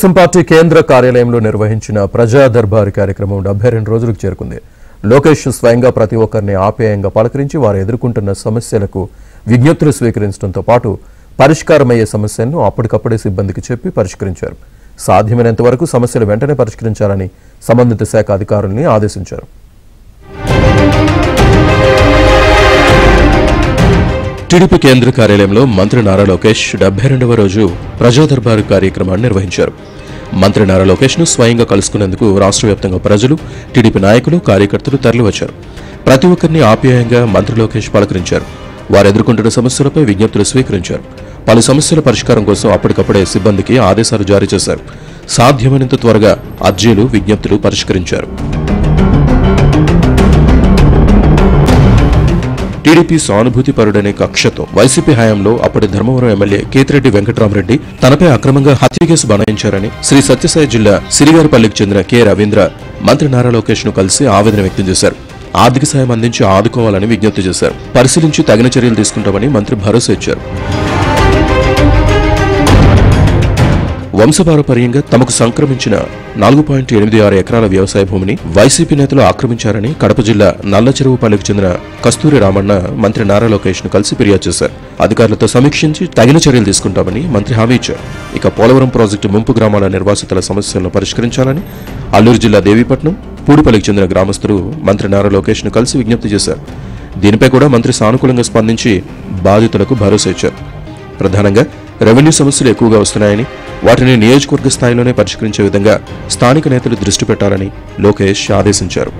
Telugu Desam party కేంద్ర కార్యాలయంలో నిర్వహించిన ప్రజా దర్బార్ కార్యక్రమం 72 రోజులకు చేరుకుంది. లోకేష్ స్వయంగా ప్రతి ఒక్కరిని ఆప్యాయంగా పలకరించి వారు ఎదుర్కొంటున్న సమస్యలకు విజ్ఞప్తులు స్వీకరించడంతో పాటు పరిష్కారమయ్యే సమస్యలను అప్పటికప్పుడే సిబ్బందికి చెప్పి పరిష్కరించారు. సాధ్యమైనంత వరకు సమస్యలు వెంటనే పరిష్కరించాలని సంబంధిత శాఖ అధికారుల్ని ఆదేశించారు. టీడీపీ కేంద్ర కార్యాలయంలో మంత్రి నారా లోకేష్ 72వ రోజు ప్రజా దర్బారు కార్యక్రమాన్ని నిర్వహించారు. మంత్రి నారా లోకేష్ ను స్వయంగా కలుసుకునేందుకు రాష్ట్ర వ్యాప్తంగా ప్రజలు, టీడీపీ నాయకులు, కార్యకర్తలు తరలివచ్చారు. ప్రతి ఒక్కరిని ఆప్యాయంగా మంత్రి లోకేష్ పలకరించారు. వారు ఎదుర్కొంటున్న సమస్యలపై విజ్ఞప్తులు స్వీకరించారు. పలు సమస్యల పరిష్కారం కోసం అప్పటికప్పుడే సిబ్బందికి ఆదేశాలు జారీ చేశారు. సాధ్యమైనంత త్వరగా అర్జీలు, విజ్ఞప్తులు పరిష్కరించారు. టీడీపీ సానుభూతిపరుడనే కక్షతో వైసీపీ హయాంలో అప్పటి ధర్మవరం ఎమ్మెల్యే కేతిరెడ్డి వెంకట్రామరెడ్డి తనపై అక్రమంగా హత్య కేసు బనాయించారని శ్రీ సత్యసాయి జిల్లా సిరిగారిపల్లికి చెందిన కె రవీంద్ర మంత్రి నారా లోకేష్ ను కలిసి ఆవేదన వ్యక్తం చేశారు. ఆర్థిక సాయం అందించి ఆదుకోవాలని విజ్ఞప్తి చేశారు. పరిశీలించి తగిన చర్యలు తీసుకుంటామని మంత్రి భరోసా ఇచ్చారు. వంశపారపర్యంగా తమకు సంక్రమించిన 4.86 ఎకరాల వ్యవసాయ భూమిని వైసీపీ నేతలు ఆక్రమించారని కడప జిల్లా నల్లచెరువుపల్లికి చెందిన కస్తూరి రామన్న మంత్రి నారా లోకేష్ ను కలిసి ఫిర్యాదు చేశారు. అధికారులతో సమీక్షించి తగిన చర్యలు తీసుకుంటామని మంత్రి హామీ ఇచ్చారు. ఇక పోలవరం ప్రాజెక్టు ముంపు గ్రామాల నిర్వాసితుల సమస్యలను పరిష్కరించాలని అల్లూరు జిల్లా దేవీపట్నం, పూడిపల్లికి చెందిన గ్రామస్తులు మంత్రి నారా లోకేష్ ను కలిసి విజ్ఞప్తి చేశారు. దీనిపై కూడా మంత్రి సానుకూలంగా స్పందించి బాధితులకు భరోసా ఇచ్చారు. ప్రధానంగా రెవెన్యూ సమస్యలు ఎక్కువగా వస్తున్నాయని, వాటిని నియోజకవర్గ స్థాయిలోనే పరిష్కరించే విధంగా స్థానిక నేతలు దృష్టి పెట్టాలని లోకేష్ ఆదేశించారు.